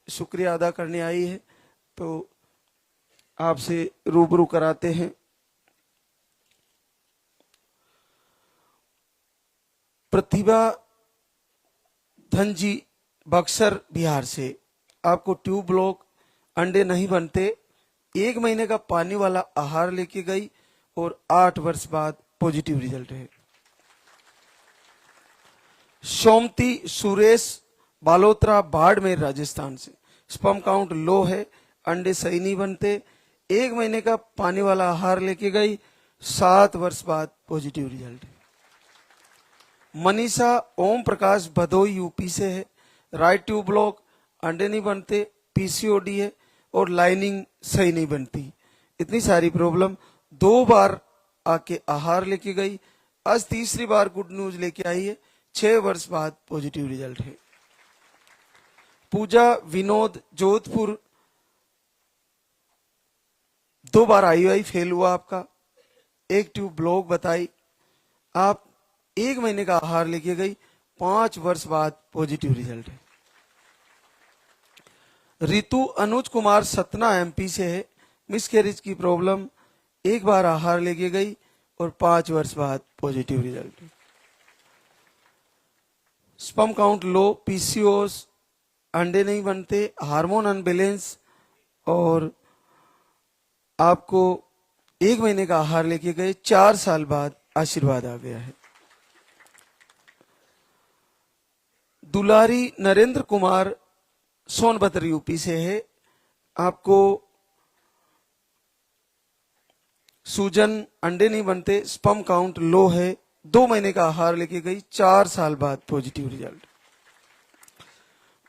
शुक्रिया अदा करने आई है, तो आपसे रूबरू कराते हैं। प्रतिभा धनजी बक्सर बिहार से, आपको ट्यूब ब्लॉक, अंडे नहीं बनते, 1 महीने का पानी वाला आहार लेके गई और 8 वर्ष बाद पॉजिटिव रिजल्ट है। सोमती सुरेश बालोत्रा बाड़मेर राजस्थान से, स्पर्म काउंट लो है, अंडे सही नहीं बनते, 1 महीने का पानी वाला आहार लेके गई, 7 वर्ष बाद पॉजिटिव रिजल्ट है। मनीषा ओम प्रकाश भदोई यूपी से है, राइट ट्यूब ब्लॉक, अंडे नहीं बनते, पीसीओडी है और लाइनिंग सही नहीं बनती। इतनी सारी प्रॉब्लम, 2 बार आके आहार लेके गई, आज तीसरी बार गुड न्यूज लेके आई है, 6 वर्ष बाद पॉजिटिव रिजल्ट है। पूजा विनोद जोधपुर, 2 बार आईयूआई फेल हुआ आपका, 1 ट्यूब ब्लॉक बताई, आप 1 महीने का आहार लेके गई, 5 वर्ष बाद पॉजिटिव रिजल्ट है। रितु अनुज कुमार सतना एमपी से है, मिसकैरेज की प्रॉब्लम, 1 बार आहार लेके गई और 5 वर्ष बाद पॉजिटिव रिजल्ट है। स्पर्म काउंट लो, पीसीओएस, अंडे नहीं बनते, हार्मोन अनबैलेंस और आपको 1 महीने का आहार लेके गए, 4 साल बाद आशीर्वाद आ गया है। दुलारी नरेंद्र कुमार सोनभद्र यूपी से है, आपको सूजन, अंडे नहीं बनते, स्पर्म काउंट लो है, 2 महीने का आहार लेके गई, 4 साल बाद पॉजिटिव रिजल्ट।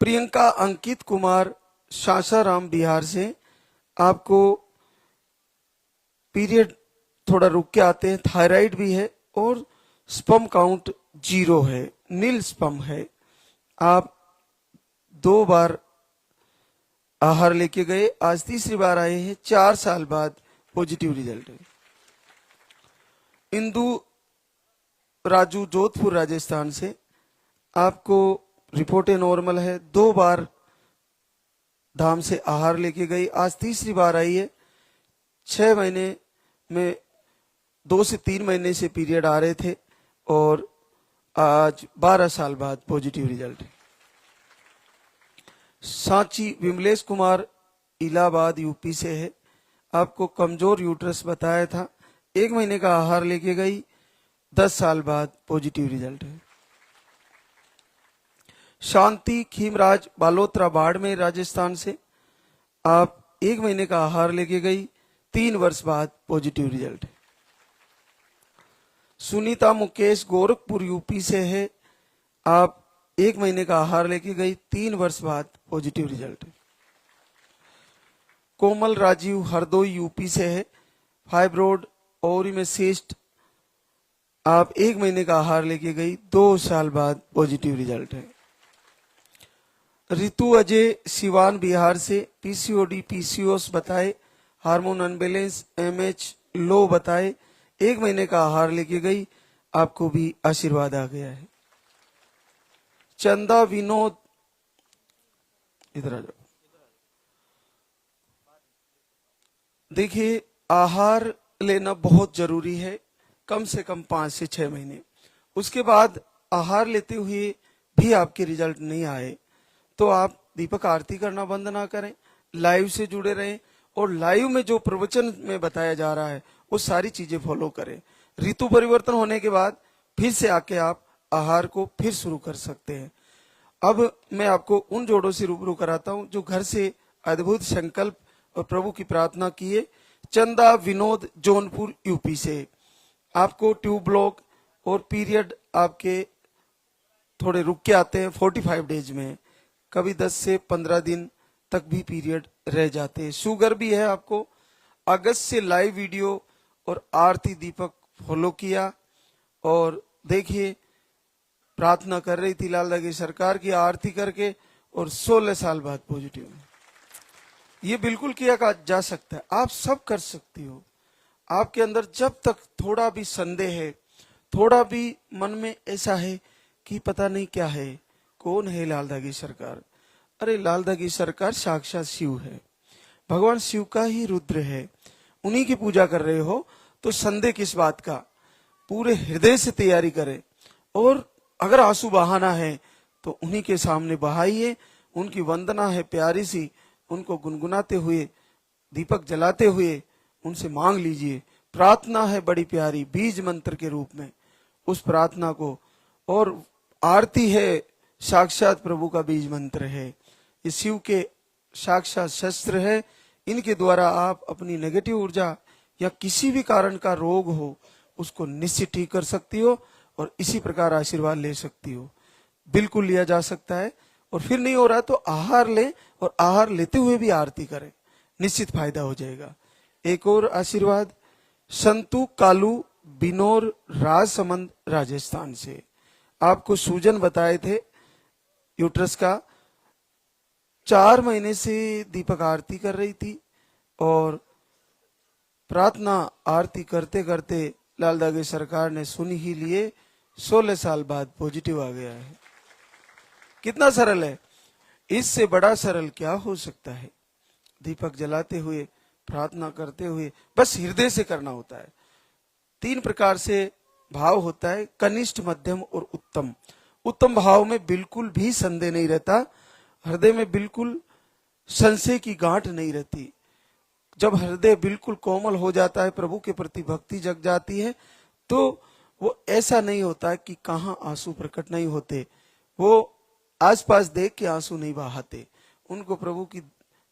प्रियंका अंकित कुमार सासाराम बिहार से, आपको पीरियड थोड़ा रुक के आते हैं, थायराइड भी है और स्पर्म काउंट 0 है, नील स्पर्म है, आप 2 बार आहार लेके गए, आज तीसरी बार आए हैं, 4 साल बाद पॉजिटिव रिजल्ट है। इंदु राजू जोधपुर राजस्थान से, आपको रिपोर्टें नॉर्मल है, 2 बार धाम से आहार लेके गई, आज तीसरी बार आई है, 6 महीने में 2 से 3 महीने से पीरियड आ रहे थे और आज 12 साल बाद पॉजिटिव रिजल्ट है। सांची विमलेश कुमार इलाहाबाद यूपी से है, आपको कमजोर यूट्रस बताया था, 1 महीने का आहार लेके गई, 10 साल बाद पॉजिटिव रिजल्ट है। शांति खीमराज बालोत्रा बाड़मेर राजस्थान से, आप 1 महीने का आहार लेके गई, 3 वर्ष बाद पॉजिटिव रिजल्ट है। सुनीता मुकेश गोरखपुर यूपी से है, आप 1 महीने का आहार लेके गई, 3 वर्ष बाद पॉजिटिव रिजल्ट है। कोमल राजीव हरदोई यूपी से है, फाइब्रोड ओवरी में सिस्ट, आप 1 महीने का आहार लेके गई, 2 साल बाद पॉजिटिव रिजल्ट है। ऋतु अजय सिवान बिहार से, पीसीओडी पीसीओएस बताए, हार्मोन अनबैलेंस, एमएच लो बताए, 1 महीने का आहार लेके गई, आपको भी आशीर्वाद आ गया है। चंदा विनोद, इधर आ जाओ, देखिए आहार लेना बहुत जरूरी है, कम से कम 5 से 6 महीने, उसके बाद आहार लेते हुए भी आपके रिजल्ट नहीं आए तो आप दीपक आरती करना बंद ना करें, लाइव से जुड़े रहें और लाइव में जो प्रवचन में बताया जा रहा है वो सारी चीजें फॉलो करें। ऋतु परिवर्तन होने के बाद फिर से आके आप आहार को फिर शुरू कर सकते हैं। अब मैं आपको उन जोड़ों से रूबरू कराता हूं जो घर से अद्भुत संकल्प और प्रभु की प्रार्थना किए। चंदा विनोद जौनपुर यूपी से, आपको ट्यूब ब्लॉक और पीरियड आपके थोड़े रुक के आते हैं, 45 डेज में, कभी 10 से 15 दिन तक भी पीरियड रह जाते हैं। शुगर भी है आपको, अगस्त से लाइव वीडियो और आरती दीपक फॉलो किया और देखिए प्रार्थना कर रही थी लाल दागी सरकार की आरती करके और 16 साल बाद पॉजिटिव है। ये बिल्कुल किया जा सकता है, आप सब कर सकती हो। आपके अंदर जब तक थोड़ा भी संदेह है, थोड़ा भी मन में ऐसा है कि पता नहीं क्या है, कौन है लाल दागी सरकार, अरे लालदा की सरकार साक्षात शिव है, भगवान शिव का ही रुद्र है, उन्हीं की पूजा कर रहे हो तो संदेह किस बात का। पूरे हृदय से तैयारी करें, और अगर आंसू बहाना है तो उन्हीं के सामने बहाइए। उनकी वंदना है प्यारी सी, उनको गुनगुनाते हुए, दीपक जलाते हुए उनसे मांग लीजिए। प्रार्थना है बड़ी प्यारी, बीज मंत्र के रूप में उस प्रार्थना को, और आरती है साक्षात प्रभु का बीज मंत्र है। ये शिव के साक्षात शस्त्र है, इनके द्वारा आप अपनी नेगेटिव ऊर्जा या किसी भी कारण का रोग हो उसको निश्चित ठीक कर सकती हो, और इसी प्रकार आशीर्वाद ले सकती हो। बिल्कुल लिया जा सकता है, और फिर नहीं हो रहा तो आहार लें, और आहार लेते हुए भी आरती करें, निश्चित फायदा हो जाएगा। एक और आशीर्वाद संतू कालू बिनोर राजसमंद राजस्थान से। आपको सूजन बताए थे यूट्रस का, 4 महीने से दीपक आरती कर रही थी, और प्रार्थना आरती करते करते लालदा की सरकार ने सुन ही लिए, 16 साल बाद पॉजिटिव आ गया है। कितना सरल है, इससे बड़ा सरल क्या हो सकता है। दीपक जलाते हुए, प्रार्थना करते हुए, बस हृदय से करना होता है। 3 प्रकार से भाव होता है, कनिष्ठ, मध्यम और उत्तम। उत्तम भाव में बिल्कुल भी संदेह नहीं रहता, हृदय में बिल्कुल संशय की गांठ नहीं रहती। जब हृदय बिल्कुल कोमल हो जाता है, प्रभु के प्रति भक्ति जग जाती है, तो वो ऐसा नहीं होता कि कहाँ आंसू प्रकट नहीं होते, वो आसपास देख के आंसू नहीं बहाते। उनको प्रभु की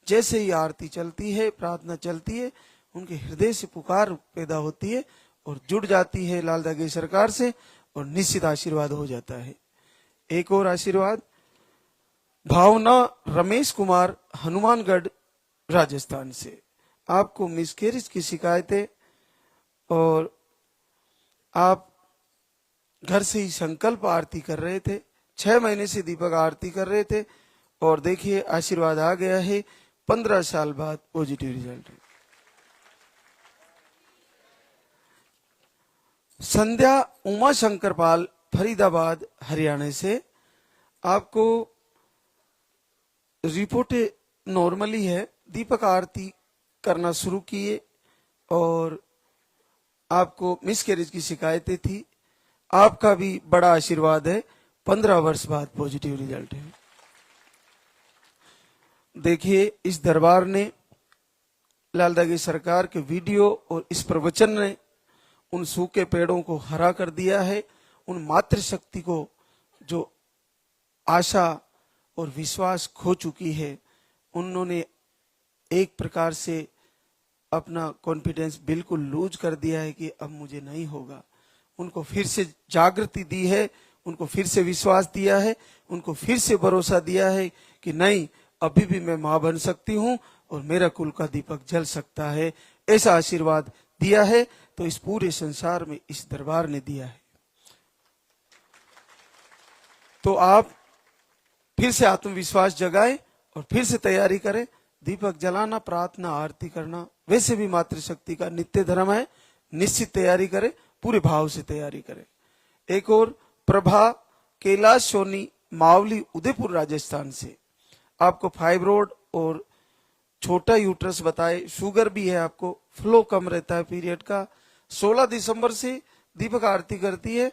जैसे ही आरती चलती है, प्रार्थना चलती है, उनके हृदय से पुकार पैदा होती है और जुड़ जाती है लालदा की सरकार से, और निश्चित आशीर्वाद हो जाता है। एक और आशीर्वाद भावना रमेश कुमार हनुमानगढ़ राजस्थान से। आपको मिसकैरेज की शिकायतें, और आप घर से ही संकल्प आरती कर रहे थे, 6 महीने से दीपक आरती कर रहे थे, और देखिए आशीर्वाद आ गया है, 15 साल बाद पॉजिटिव रिजल्ट। संध्या उमा शंकर पाल फरीदाबाद हरियाणा से। आपको रिपोर्टें नॉर्मली है, दीपक आरती करना शुरू किए और आपको मिसकैरेज की शिकायतें थी। आपका भी बड़ा आशीर्वाद है, 15 वर्ष बाद पॉजिटिव रिजल्ट है। देखिए इस दरबार ने, लालदा की सरकार के वीडियो और इस प्रवचन ने उन सूखे पेड़ों को हरा कर दिया है। उन मातृशक्ति को जो आशा और विश्वास खो चुकी है, उन्होंने एक प्रकार से अपना कॉन्फिडेंस बिल्कुल लूज कर दिया है कि अब मुझे नहीं होगा। उनको फिर से जागृति दी है, उनको फिर से विश्वास दिया है, उनको फिर से भरोसा दिया है कि नहीं, अभी भी मैं मां बन सकती हूं और मेरा कुल का दीपक जल सकता है। ऐसा आशीर्वाद दिया है तो इस पूरे संसार में इस दरबार ने दिया है। तो आप फिर से आत्मविश्वास जगाएं और फिर से तैयारी करें। दीपक जलाना, प्रार्थना, आरती करना वैसे भी मातृशक्ति का नित्य धर्म है। निश्चित तैयारी करें, पूरे भाव से तैयारी करें। एक और प्रभा कैलाश सोनी मावली उदयपुर राजस्थान से। आपको फाइब्रोड और छोटा यूट्रस बताए, शुगर भी है, आपको फ्लो कम रहता है पीरियड का। 16 दिसंबर से दीपक आरती करती है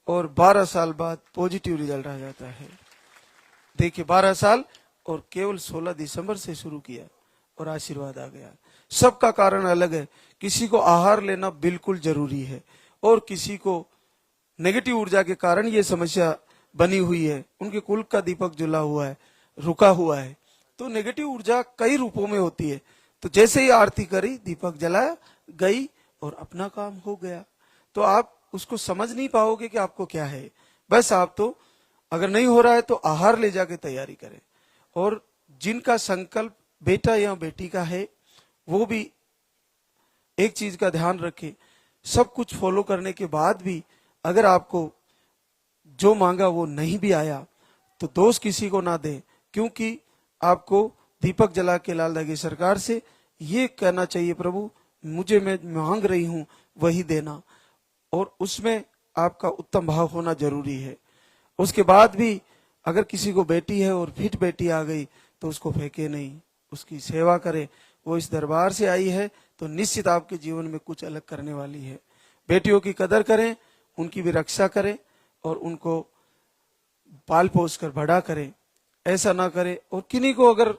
और 12 साल बाद पॉजिटिव रिजल्ट आ जाता है। देखिए 12 साल और केवल 16 दिसंबर से शुरू किया और आशीर्वाद आ गया। सबका कारण अलग है। किसी को आहार लेना बिल्कुल जरूरी है और किसी को नेगेटिव ऊर्जा के कारण ये समस्या बनी हुई है, उनके कुल का दीपक जला हुआ है, रुका हुआ है। तो नेगेटिव ऊर्जा कई रूपों में होती है। तो जैसे ही आरती करी, दीपक जलाया, गई और अपना काम हो गया। तो आप उसको समझ नहीं पाओगे कि आपको क्या है। बस आप तो अगर नहीं हो रहा है तो आहार ले जाके तैयारी करें। और जिनका संकल्प बेटा या बेटी का है, वो भी एक चीज का ध्यान रखें, सब कुछ फॉलो करने के बाद भी अगर आपको जो मांगा वो नहीं भी आया तो दोष किसी को ना दें, क्योंकि आपको दीपक जला के लालदा की सरकार से ये कहना चाहिए, प्रभु मुझे मैं मांग रही हूं वही देना, और उसमें आपका उत्तम भाव होना जरूरी है। उसके बाद भी अगर किसी को बेटी है और फिट बेटी आ गई तो उसको फेंके नहीं, उसकी सेवा करे। वो इस दरबार से आई है तो निश्चित आपके जीवन में कुछ अलग करने वाली है। बेटियों की कदर करें, उनकी भी रक्षा करें और उनको पाल पोस कर बड़ा करें, ऐसा ना करें। और किन्हीं को अगर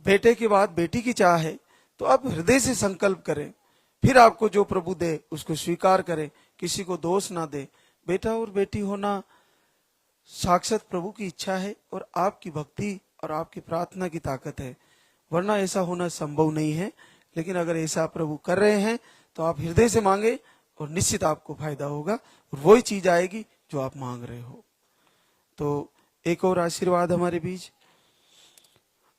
बेटे के बाद बेटी की चाह है तो आप हृदय से संकल्प करें, फिर आपको जो प्रभु दे उसको स्वीकार करें, किसी को दोष ना दे। बेटा और बेटी होना साक्षात प्रभु की इच्छा है और आपकी भक्ति और आपकी प्रार्थना की ताकत है, वरना ऐसा होना संभव नहीं है। लेकिन अगर ऐसा प्रभु कर रहे हैं तो आप हृदय से मांगे और निश्चित आपको फायदा होगा और वही चीज आएगी जो आप मांग रहे हो। तो एक और आशीर्वाद हमारे बीच,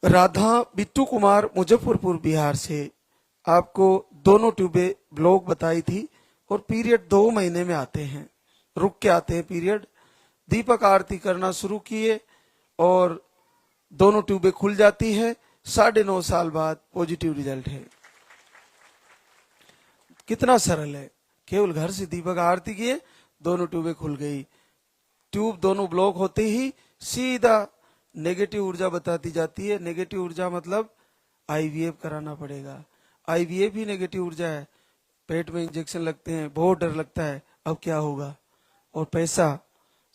राधा बिट्टू कुमार मुजफ्फरपुर बिहार से आपको दोनों ट्यूबें ब्लॉक बताई थी और पीरियड 2 महीने में आते हैं, रुक के आते हैं पीरियड। दीपक आरती करना शुरू किए और दोनों ट्यूबें खुल जाती है। 9.5 साल बाद पॉजिटिव रिजल्ट है। कितना सरल है, केवल घर से दीपक आरती किए, दोनों ट्यूबें खुल गई। ट्यूब दोनों ब्लॉक होते ही सीधा नेगेटिव ऊर्जा बताती जाती है। नेगेटिव ऊर्जा मतलब आईवीएफ कराना पड़ेगा। आईवीएफ ही नेगेटिव ऊर्जा है। पेट में इंजेक्शन लगते हैं, बहुत डर लगता है, अब क्या होगा, और पैसा,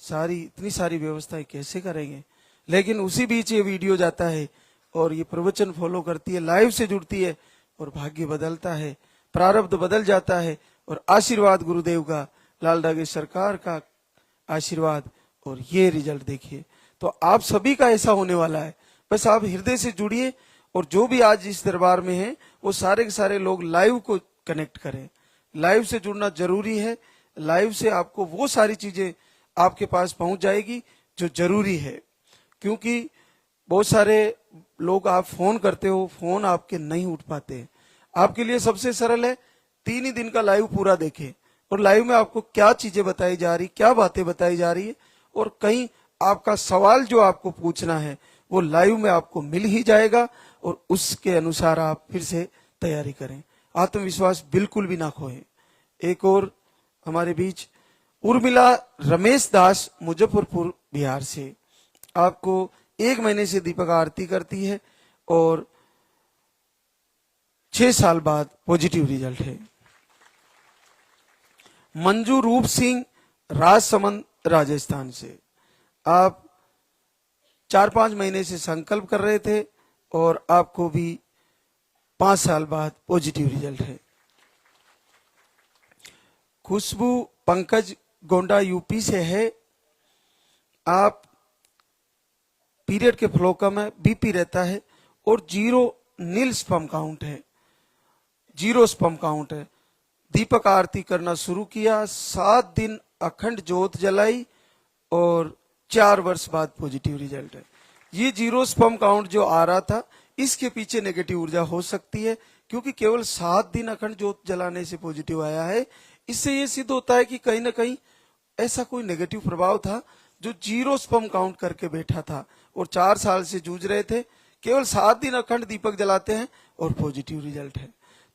सारी इतनी सारी व्यवस्थाएं कैसे करेंगे। लेकिन उसी बीच ये वीडियो जाता है और ये प्रवचन फॉलो करती है, लाइव से जुड़ती है और भाग्य बदलता है, प्रारब्ध बदल जाता है। और आशीर्वाद गुरुदेव का, लाल डागे सरकार का आशीर्वाद, और ये रिजल्ट देखिए। तो आप सभी का ऐसा होने वाला है। बस आप हृदय से जुड़िए और जो भी आज इस दरबार में है वो सारे के सारे लोग लाइव को कनेक्ट करें। लाइव से जुड़ना जरूरी है। लाइव से आपको वो सारी चीजें आपके पास पहुंच जाएगी जो जरूरी है। क्योंकि बहुत सारे लोग आप फोन करते हो, फोन आपके नहीं उठ पाते। आपके लिए सबसे सरल है 3 ही दिन का लाइव पूरा देखें और लाइव में आपको क्या चीजें बताई जा रही, क्या बातें बताई जा रही है, और कहीं आपका सवाल जो आपको पूछना है वो लाइव में आपको मिल ही जाएगा और उसके अनुसार आप फिर से तैयारी करें। आत्मविश्वास बिल्कुल भी ना खोएं। एक और हमारे बीच उर्मिला रमेश दास मुजफ्फरपुर बिहार से आपको 1 महीने से दीपक आरती करती है और 6 साल बाद पॉजिटिव रिजल्ट है। मंजू रूप सिंह राजसमंद राजस्थान से आप 4-5 महीने से संकल्प कर रहे थे और आपको भी 5 साल बाद पॉजिटिव रिजल्ट है। खुशबू पंकज गोंडा यूपी से है। आप पीरियड के फ्लो कम है, बीपी रहता है और 0 नील स्पर्म काउंट है, 0 स्पर्म काउंट है। दीपक आरती करना शुरू किया, 7 दिन अखंड ज्योत जलाई और 4 वर्ष बाद पॉजिटिव रिजल्ट है। ये 0 स्पर्म काउंट जो आ रहा था, इसके पीछे नेगेटिव ऊर्जा हो सकती है, क्योंकि केवल 7 दिन अखंड ज्योत जलाने से पॉजिटिव आया है। इससे ये सिद्ध होता है कि कहीं ना कहीं ऐसा कोई नेगेटिव प्रभाव था जो 0 स्पर्म काउंट करके बैठा था और 4 साल से जूझ रहे थे। केवल 7 दिन अखंड दीपक जलाते हैं और पॉजिटिव रिजल्ट है।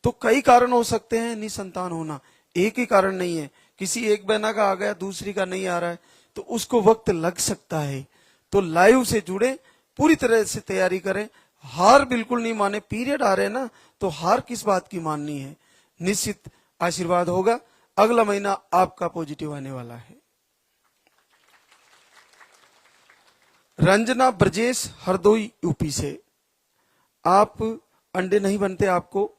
तो कई कारण हो सकते हैं निसंतान होना, एक ही कारण नहीं है। किसी एक बहना का आ गया, दूसरी का नहीं आ रहा है, तो उसको वक्त लग सकता है। तो लाइव से जुड़े, पूरी तरह से तैयारी करें, हार बिल्कुल नहीं माने। पीरियड आ रहे हैं ना, तो हार किस बात की माननी है। निश्चित आशीर्वाद होगा। अगला महीना आपका पॉजिटिव आने वाला है। रंजना ब्रजेश हरदोई यूपी से आप अंडे नहीं बनते आपको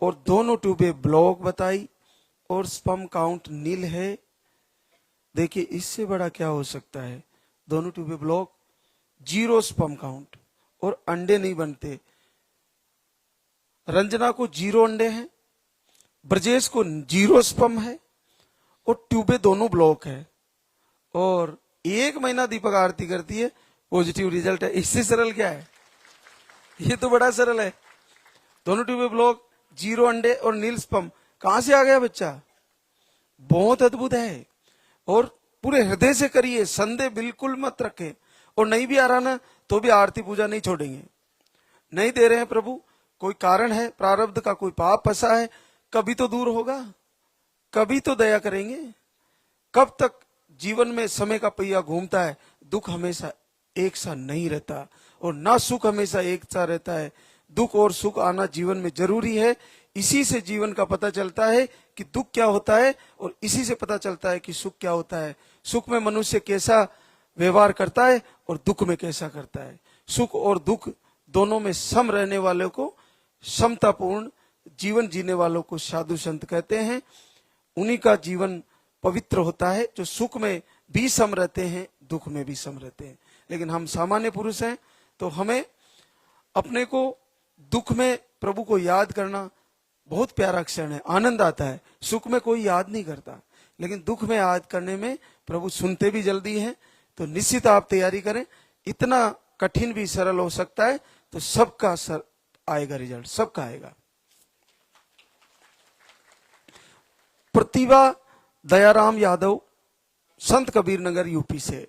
और दोनों ट्यूबें ब्लॉक बताई और स्पर्म काउंट नील है। देखिए इससे बड़ा क्या हो सकता है। दोनों ट्यूबें ब्लॉक, 0 स्पर्म काउंट और अंडे नहीं बनते। रंजना को 0 अंडे हैं, ब्रजेश को 0 स्पर्म है और ट्यूबें दोनों ब्लॉक है और 1 महीना दीपक आरती करती है, पॉजिटिव रिजल्ट है। इससे सरल क्या है, ये तो बड़ा सरल है। दोनों ट्यूबें ब्लॉक, 0 अंडे और नील स्पर्म, कहां से आ गया बच्चा। बहुत अद्भुत है और पूरे हृदय से करिए, संदेह बिल्कुल मत रखें। और नहीं भी आ रहा ना तो भी आरती पूजा नहीं छोड़ेंगे। नहीं दे रहे हैं प्रभु, कोई कारण है, प्रारब्ध का कोई पाप फंसा है, कभी तो दूर होगा, कभी तो दया करेंगे। कब तक जीवन में समय का पहिया घूमता है, दुख हमेशा एक सा नहीं रहता और ना सुख हमेशा एक सा रहता है। दुख और सुख आना जीवन में जरूरी है। इसी से जीवन का पता चलता है कि दुख क्या होता है और इसी से पता चलता है कि सुख क्या होता है। सुख में मनुष्य कैसा व्यवहार करता है और दुख में कैसा करता है। सुख और दुख दोनों में सम रहने वालों को, समतापूर्ण जीवन जीने वालों को साधु संत कहते हैं। उन्हीं का जीवन पवित्र होता है जो सुख में भी सम रहते हैं, दुख में भी सम रहते हैं। लेकिन हम सामान्य पुरुष हैं तो हमें अपने को दुख में प्रभु को याद करना बहुत प्यारा क्षण है, आनंद आता है। सुख में कोई याद नहीं करता, लेकिन दुख में याद करने में प्रभु सुनते भी जल्दी हैं। तो निश्चित आप तैयारी करें। इतना कठिन भी सरल हो सकता है, तो सबका आएगा रिजल्ट, सबका आएगा। प्रतिभा दयाराम यादव, संत कबीर नगर, यूपी से।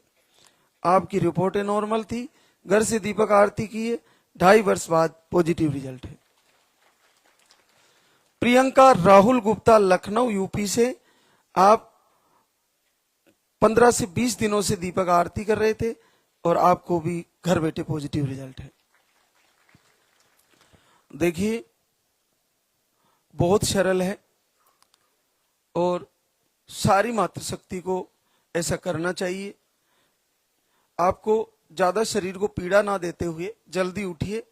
आपकी रिपोर्टें नॉर्मल थी, घर से दीपक आरती की है, 2.5 वर्ष बाद पॉजिटिव रिजल्ट है। प्रियंका राहुल गुप्ता, लखनऊ, यूपी से। आप 15 से 20 दिनों से दीपक आरती कर रहे थे और आपको भी घर बैठे पॉजिटिव रिजल्ट है। देखिए, बहुत सरल है और सारी मातृशक्ति को ऐसा करना चाहिए। आपको ज्यादा शरीर को पीड़ा ना देते हुए जल्दी उठिए,